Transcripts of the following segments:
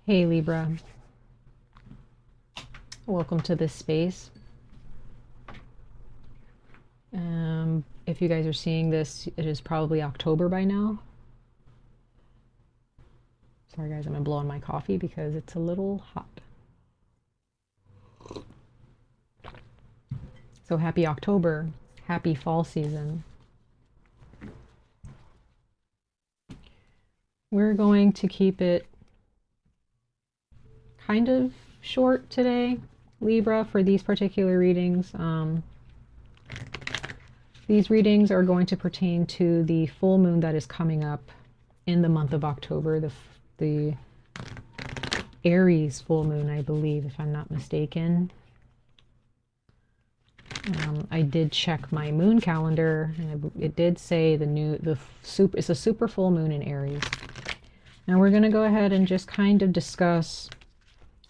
Hey Libra, welcome to this space. If you guys are seeing this, it is probably October by now. Sorry guys, I'm gonna blow on my coffee because it's a little hot. So happy October, happy fall season. We're going to keep it kind of short today, Libra, for these particular readings. These readings are going to pertain to the full moon that is coming up in the month of October, the Aries full moon, I believe, if I'm not mistaken. I did check my moon calendar, and it did say it's a super full moon in Aries. Now we're going to go ahead and just kind of discuss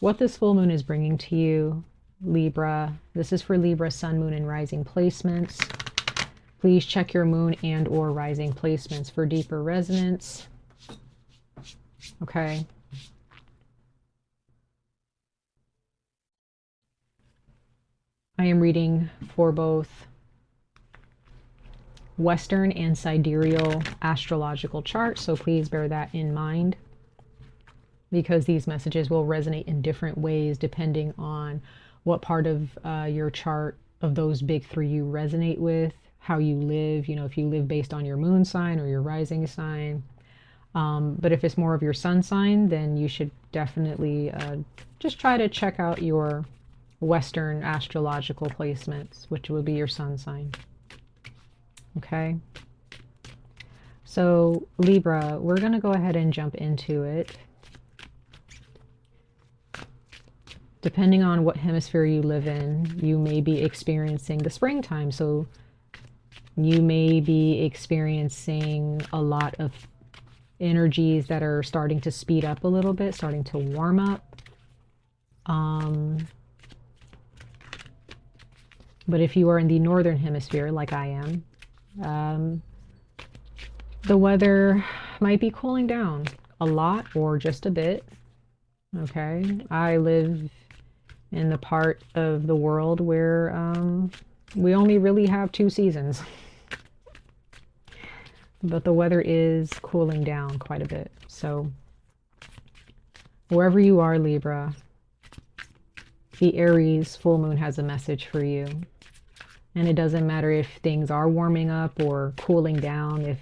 what this full moon is bringing to you, Libra. This is for Libra, sun, moon, and rising placements. Please check your moon and or rising placements for deeper resonance. Okay. I am reading for both Western and sidereal astrological charts, so please bear that in mind, because these messages will resonate in different ways depending on what part of your chart of those big three you resonate with, how you live, you know, if you live based on your moon sign or your rising sign. But if it's more of your sun sign, then you should definitely just try to check out your Western astrological placements, which would be your sun sign. Okay. So Libra, we're going to go ahead and jump into it. Depending on what hemisphere you live in, you may be experiencing the springtime. So you may be experiencing a lot of energies that are starting to speed up a little bit, starting to warm up. But if you are in the northern hemisphere, like I am, the weather might be cooling down a lot or just a bit. Okay, I live in the part of the world where we only really have 2 seasons. But the weather is cooling down quite a bit. So wherever you are, Libra, the Aries full moon has a message for you. And it doesn't matter if things are warming up or cooling down, if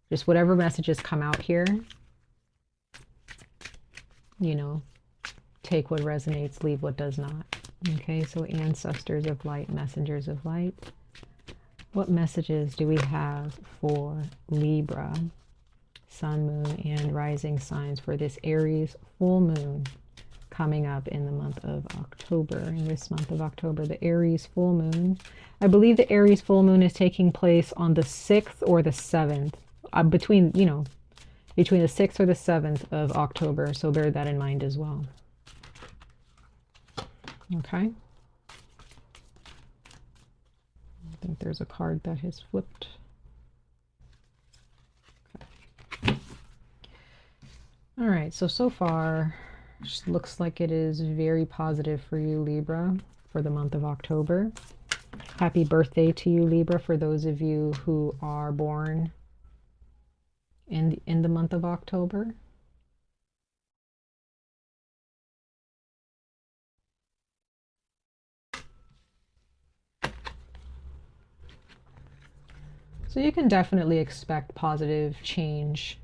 just whatever messages come out here, you know, take what resonates, leave what does not. Okay, so ancestors of light, messengers of light. What messages do we have for Libra, sun, moon, and rising signs for this Aries full moon coming up in the month of October? In this month of October, the Aries full moon. I believe the Aries full moon is taking place on the 6th or the 7th, between the 6th or the 7th of October. So bear that in mind as well. Okay. I think there's a card that has flipped. Okay. All right, so far, looks like it is very positive for you, Libra, for the month of October. Happy birthday to you, Libra, for those of you who are born in the month of October. So you can definitely expect positive change,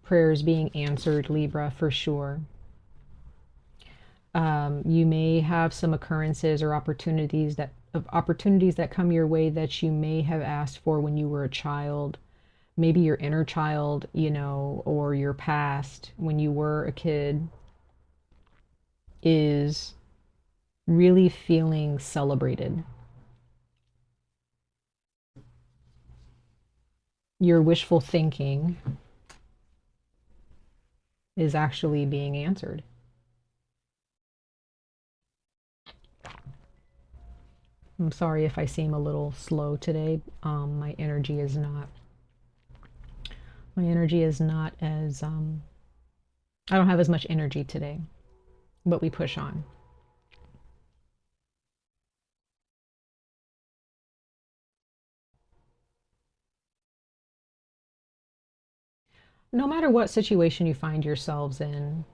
prayers being answered, Libra, for sure. You may have some occurrences or opportunities that come your way that you may have asked for when you were a child. Maybe your inner child, you know, or your past when you were a kid is really feeling celebrated. Your wishful thinking is actually being answered. I'm sorry if I seem a little slow today. My energy is not as I don't have as much energy today, but we push on. No matter what situation you find yourselves in,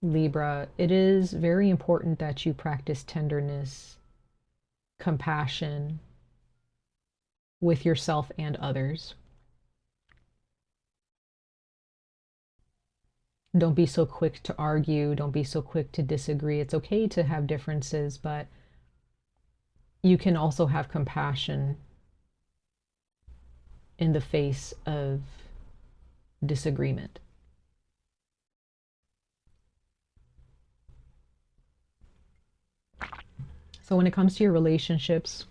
Libra, it is very important that you practice tenderness, compassion with yourself and others. Don't be so quick to argue. Don't be so quick to disagree. It's okay to have differences, but you can also have compassion in the face of disagreement. So when it comes to your relationships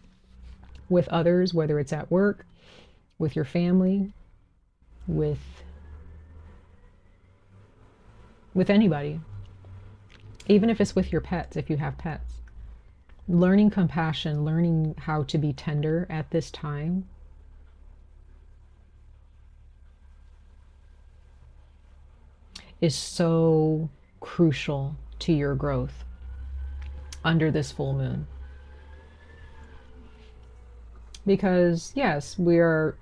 with others, whether it's at work, with your family, with anybody, even if it's with your pets, if you have pets, learning compassion, learning how to be tender at this time is so crucial to your growth under this full moon. Because yes, we are,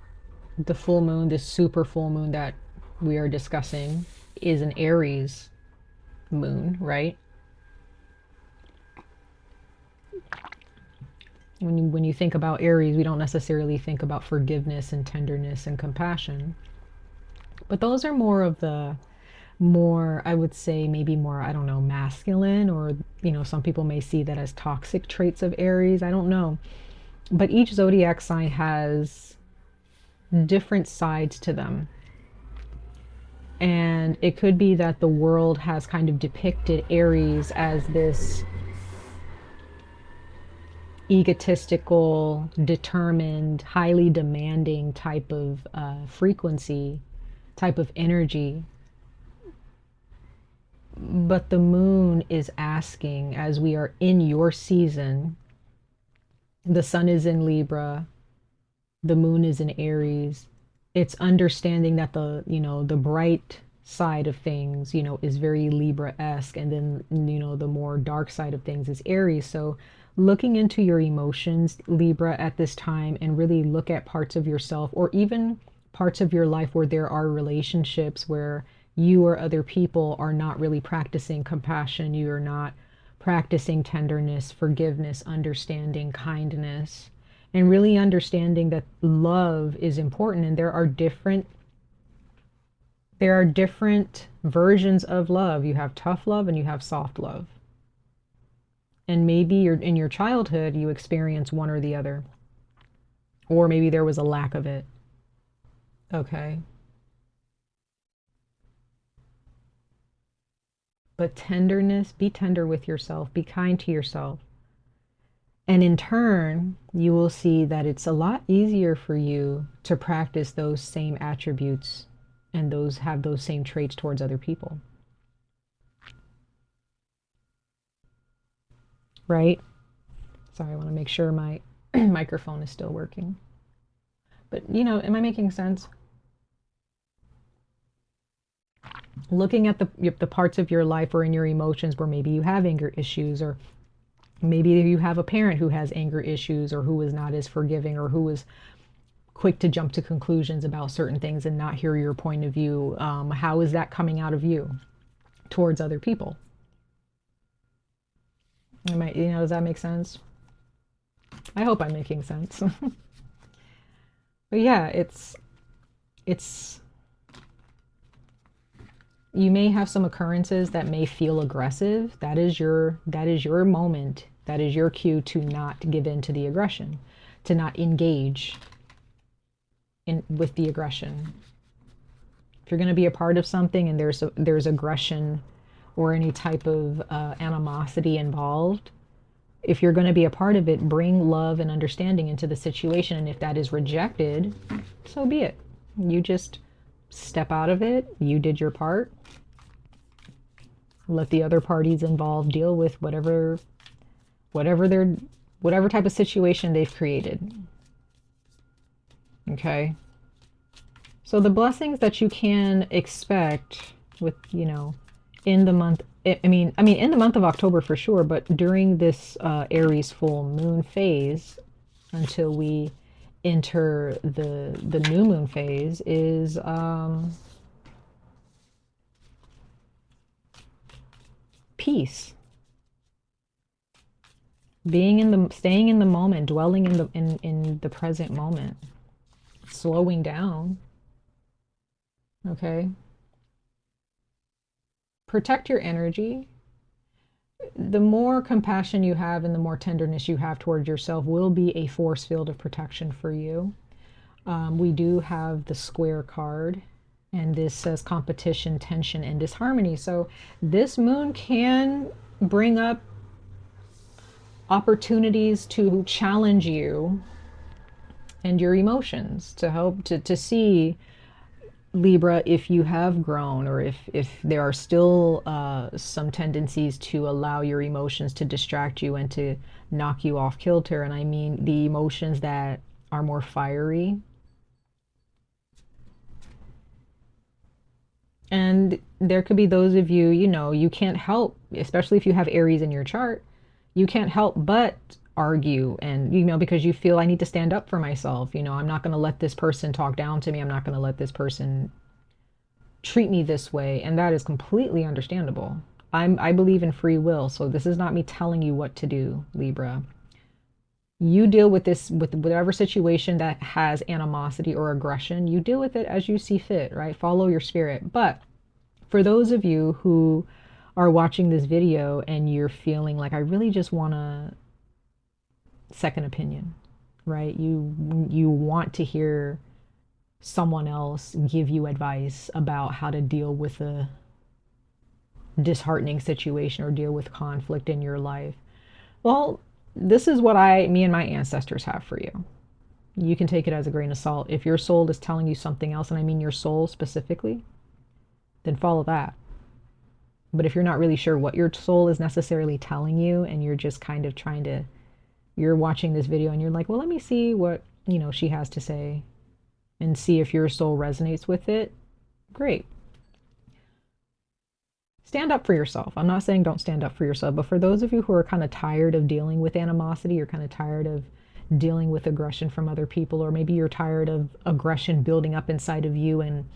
the full moon, this super full moon that we are discussing is an Aries moon, right? When you think about Aries, we don't necessarily think about forgiveness and tenderness and compassion. But those are more of the I would say maybe more, I don't know, masculine, or, some people may see that as toxic traits of Aries. I don't know. But each zodiac sign has different sides to them. And it could be that the world has kind of depicted Aries as this egotistical, determined, highly demanding type of frequency, type of energy. But the moon is asking, as we are in your season, the sun is in Libra, the moon is in Aries. It's understanding that the bright side of things, is very Libra-esque, and then, the more dark side of things is Aries. So looking into your emotions, Libra, at this time, and really look at parts of yourself, or even parts of your life where there are relationships where you or other people are not really practicing compassion, you are not practicing tenderness, forgiveness, understanding, kindness, and really understanding that love is important. And there are different versions of love. You have tough love and you have soft love. And maybe in your childhood, you experience one or the other. Or maybe there was a lack of it. Okay. But tenderness, be tender with yourself, be kind to yourself. And in turn, you will see that it's a lot easier for you to practice those same attributes and have those same traits towards other people. Right? Sorry, I want to make sure my microphone is still working. But, am I making sense? Looking at the parts of your life or in your emotions where maybe you have anger issues, or maybe you have a parent who has anger issues, or who is not as forgiving, or who is quick to jump to conclusions about certain things and not hear your point of view. How is that coming out of you towards other people? Does that make sense? I hope I'm making sense. But yeah, it's you may have some occurrences that may feel aggressive. That is your moment. That is your cue to not give in to the aggression, to not engage with the aggression. If you're going to be a part of something and there's aggression or any type of animosity involved, if you're going to be a part of it, bring love and understanding into the situation. And if that is rejected, so be it. You just step out of it. You did your part. Let the other parties involved deal with whatever type of situation they've created. Okay? So the blessings that you can expect with, you know, in the month, in the month of October for sure, but during this Aries full moon phase until we enter the new moon phase is peace. Being in the, staying in the moment, dwelling in the present moment, slowing down. Okay. Protect your energy. The more compassion you have and the more tenderness you have towards yourself will be a force field of protection for you. We do have the square card, and this says competition, tension, and disharmony. So this moon can bring up opportunities to challenge you and your emotions, to help to see, Libra, if you have grown, or if there are still some tendencies to allow your emotions to distract you and to knock you off kilter. And I mean the emotions that are more fiery. And there could be those of you, you know, you can't help, especially if you have Aries in your chart, you can't help but argue, and, you know, because you feel, I need to stand up for myself. You know, I'm not going to let this person talk down to me. I'm not going to let this person treat me this way. And that is completely understandable. I believe in free will. So this is not me telling you what to do, Libra. You deal with this, with whatever situation that has animosity or aggression, you deal with it as you see fit, right? Follow your spirit. But for those of you who are watching this video and you're feeling like, I really just want a second opinion, right? You want to hear someone else give you advice about how to deal with a disheartening situation or deal with conflict in your life. Well, this is what me and my ancestors have for you. You can take it as a grain of salt. If your soul is telling you something else, and I mean your soul specifically, then follow that. But if you're not really sure what your soul is necessarily telling you, and you're just kind of trying to, you're watching this video and you're like, well, let me see what, you know, she has to say and see if your soul resonates with it, great. Stand up for yourself. I'm not saying don't stand up for yourself, but for those of you who are kind of tired of dealing with animosity, you're kind of tired of dealing with aggression from other people, or maybe you're tired of aggression building up inside of you and,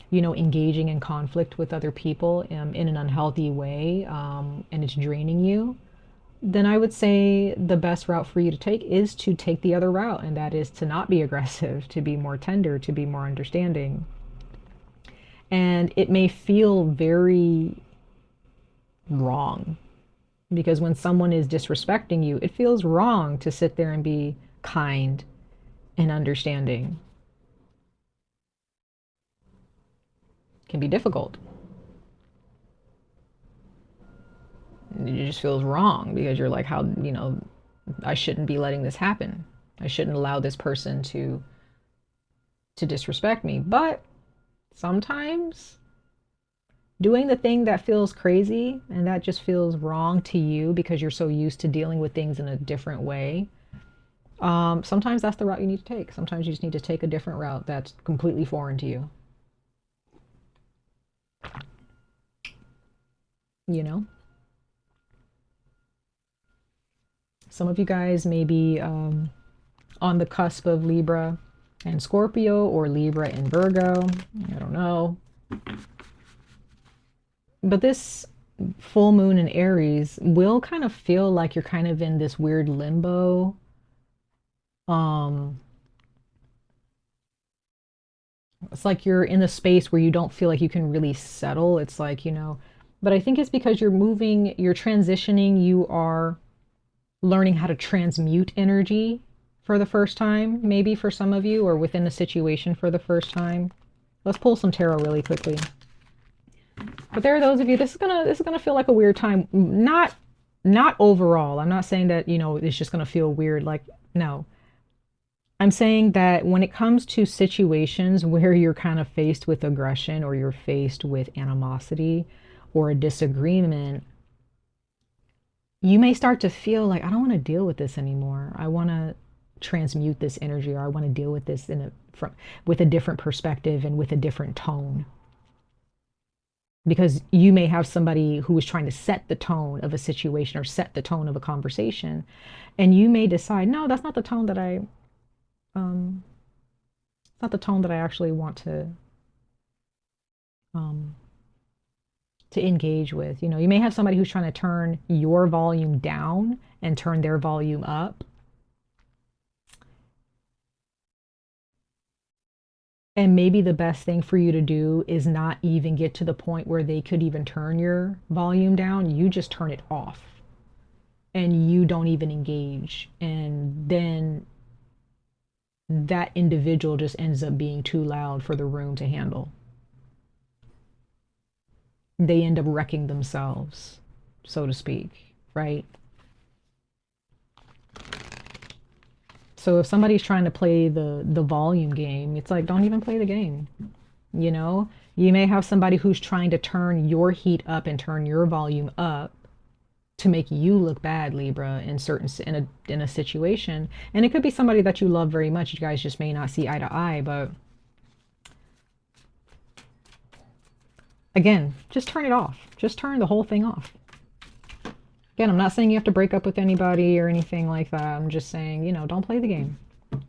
you know, engaging in conflict with other people in an unhealthy way, and it's draining you, then I would say the best route for you to take is to take the other route, and that is to not be aggressive, to be more tender, to be more understanding. And it may feel very wrong, because when someone is disrespecting you, it feels wrong to sit there and be kind and understanding. It can be difficult. It just feels wrong because you're like, how, you know, I shouldn't be letting this happen. I shouldn't allow this person to disrespect me. But sometimes doing the thing that feels crazy and that just feels wrong to you because you're so used to dealing with things in a different way, sometimes that's the route you need to take. Sometimes you just need to take a different route that's completely foreign to you. You know? Some of you guys may be on the cusp of Libra and Scorpio, or Libra and Virgo. I don't know. But this full moon in Aries will kind of feel like you're kind of in this weird limbo. It's like you're in a space where you don't feel like you can really settle. It's like, you know, but I think it's because you're moving, you're transitioning, you are learning how to transmute energy for the first time, maybe for some of you, or within a situation for the first time. Let's pull some tarot really quickly. But there are those of you, this is gonna feel like a weird time. Not overall. I'm not saying that, you know, it's just gonna feel weird. Like, no. I'm saying that when it comes to situations where you're kind of faced with aggression, or you're faced with animosity or a disagreement, you may start to feel like, I don't want to deal with this anymore. I want to transmute this energy, or I want to deal with this with a different perspective and with a different tone. because you may have somebody who is trying to set the tone of a situation or set the tone of a conversation, and you may decide, no, that's not the tone that um it's not the tone that I actually want um to engage with. You know, you may have somebody who's trying to turn your volume down and turn their volume up. And maybe the best thing for you to do is not even get to the point where they could even turn your volume down. You just turn it off and you don't even engage. And then that individual just ends up being too loud for the room to handle. They end up wrecking themselves, so to speak, right? So if somebody's trying to play the volume game, it's like, don't even play the game. You know, you may have somebody who's trying to turn your heat up and turn your volume up to make you look bad, Libra, in a situation. And it could be somebody that you love very much. You guys just may not see eye to eye, but again, just turn it off. Just turn the whole thing off. Again, I'm not saying you have to break up with anybody or anything like that. I'm just saying, you know, don't play the game.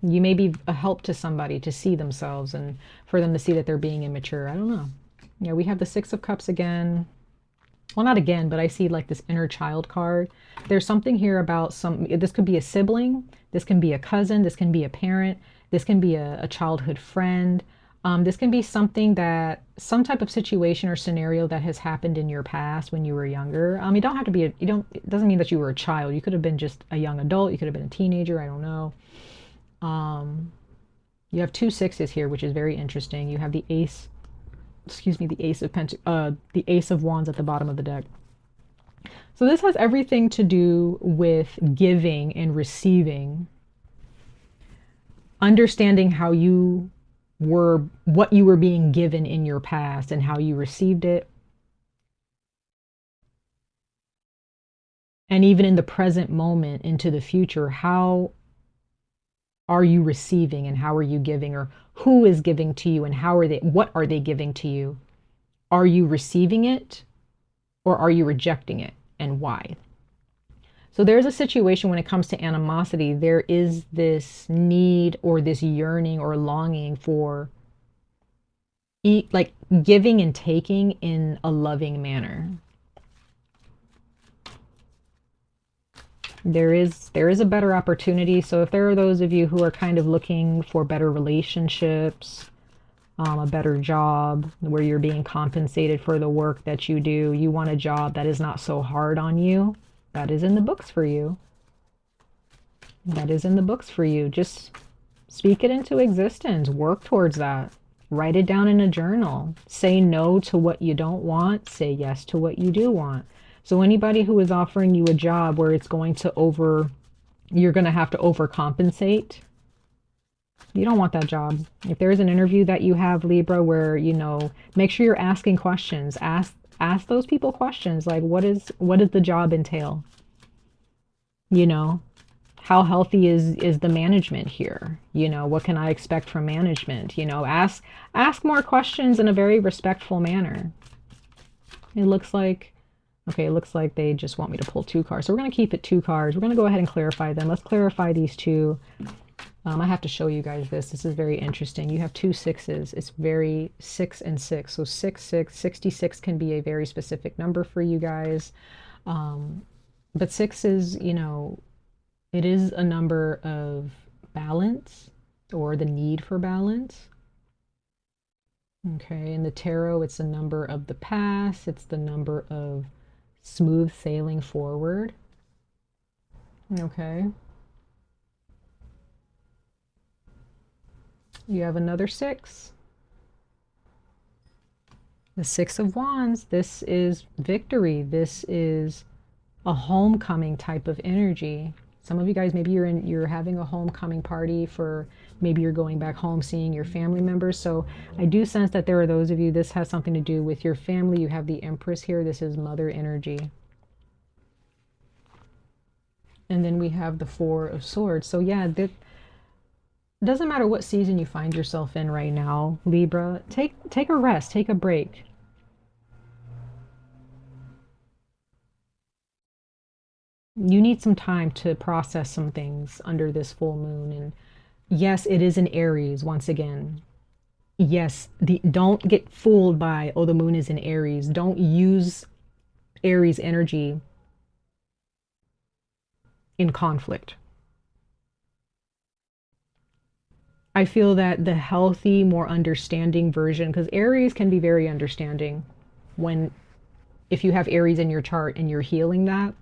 You may be a help to somebody to see themselves and for them to see that they're being immature. I don't know. Yeah, we have the Six of Cups again. Well, not again, but I see like this inner child card. There's something here about this could be a sibling, this can be a cousin, this can be a parent, this can be a childhood friend. This can be something that, some type of situation or scenario that has happened in your past when you were younger. You don't have to be, it doesn't mean that you were a child. You could have been just a young adult. You could have been a teenager. I don't know. You have two sixes here, which is very interesting. You have the ace, excuse me, the ace of wands at the bottom of the deck. So this has everything to do with giving and receiving, understanding how you were, what you were being given in your past and how you received it. And even in the present moment into the future, how are you receiving and how are you giving, or who is giving to you and what are they giving to you? Are you receiving it or are you rejecting it, and why? So there's a situation when it comes to animosity, there is this need or this yearning or longing for like giving and taking in a loving manner. There is a better opportunity. So if there are those of you who are kind of looking for better relationships, a better job where you're being compensated for the work that you do, you want a job that is not so hard on you, that is in the books for you. That is in the books for you. Just speak it into existence. Work towards that. Write it down in a journal. Say no to what you don't want. Say yes to what you do want. So anybody who is offering you a job where it's going to you're going to have to overcompensate, you don't want that job. If there's an interview that you have, Libra, where, you know, make sure you're asking questions. Ask those people questions like, what does the job entail? You know, how healthy is the management here? You know, what can I expect from management? You know, ask more questions in a very respectful manner. It looks like, okay, it looks like they just want me to pull two cards. So we're going to keep it two cards. We're going to go ahead and clarify them. Let's clarify these two. I have to show you guys this. This is very interesting. You have two sixes. It's very 6 and 6. So 66 can be a very specific number for you guys. But 6 is, you know, it is a number of balance or the need for balance. Okay, in the tarot, it's a number of the past. It's the number of smooth sailing forward. Okay. You have another 6. The 6 of Wands. This is victory. This is a homecoming type of energy. Some of you guys, maybe you're having a homecoming party for, maybe you're going back home seeing your family members. So I do sense that there are those of you, this has something to do with your family. You have the Empress here. This is mother energy. And then we have the 4 of Swords. So yeah, it doesn't matter what season you find yourself in right now, Libra. Take a rest, take a break. you need some time to process some things under this full moon. And yes, it is in Aries once again. Yes, don't get fooled by, oh, the moon is in Aries. Don't use Aries energy in conflict. I feel that the healthy, more understanding version, because Aries can be very understanding when, if you have Aries in your chart and you're healing that,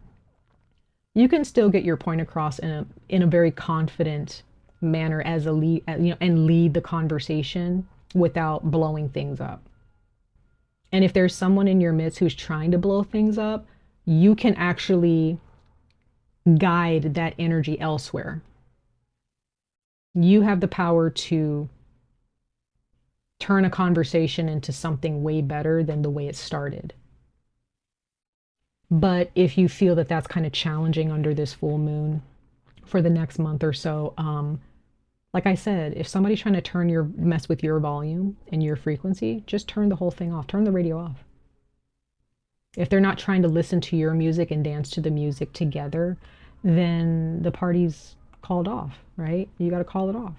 you can still get your point across in a very confident manner as a lead, and lead the conversation without blowing things up. And if there's someone in your midst who's trying to blow things up, you can actually guide that energy elsewhere. You have the power to turn a conversation into something way better than the way it started. But if you feel that that's kind of challenging under this full moon for the next month or so, like I said, if somebody's trying to mess with your volume and your frequency, just turn the whole thing off. Turn the radio off. If they're not trying to listen to your music and dance to the music together, then the party's called off, right? You got to call it off.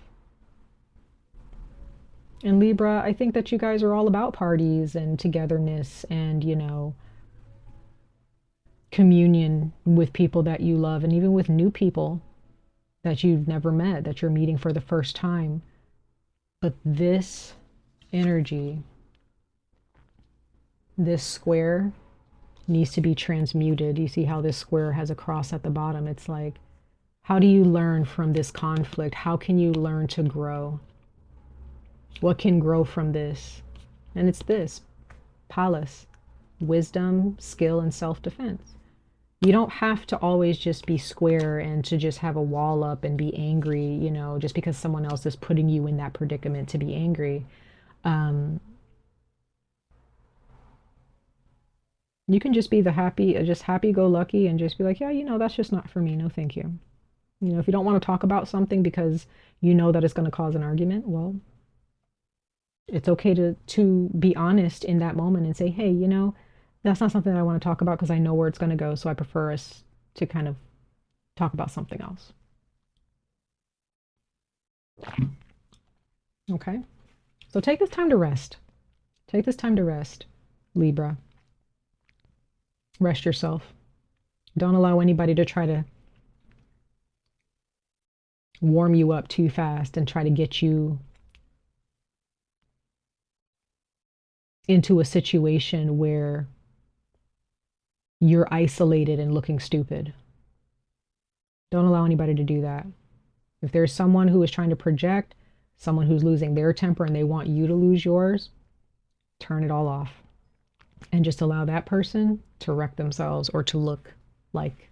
And Libra, I think that you guys are all about parties and togetherness and, communion with people that you love, and even with new people that you've never met, that you're meeting for the first time. But this energy, this square, needs to be transmuted. You see how this square has a cross at the bottom? It's like, how do you learn from this conflict? How can you learn to grow? What can grow from this? And it's this, palace, wisdom, skill, and self-defense. You don't have to always just be square and to just have a wall up and be angry, just because someone else is putting you in that predicament to be angry. You can just be just happy-go-lucky and just be like, yeah, that's just not for me. No, thank you. If you don't want to talk about something because you know that it's going to cause an argument, well, it's okay to be honest in that moment and say, hey, that's not something that I want to talk about because I know where it's going to go. So I prefer us to kind of talk about something else. Okay. So take this time to rest. Take this time to rest, Libra. Rest yourself. Don't allow anybody to try to warm you up too fast and try to get you into a situation where you're isolated and looking stupid. Don't allow anybody to do that. If there's someone who is trying to project, someone who's losing their temper and they want you to lose yours, turn it all off and just allow that person to wreck themselves or to look like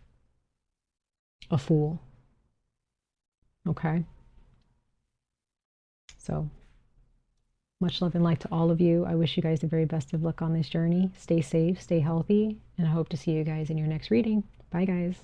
a fool. Okay? So, much love and light to all of you. I wish you guys the very best of luck on this journey. Stay safe, stay healthy, and I hope to see you guys in your next reading. Bye, guys.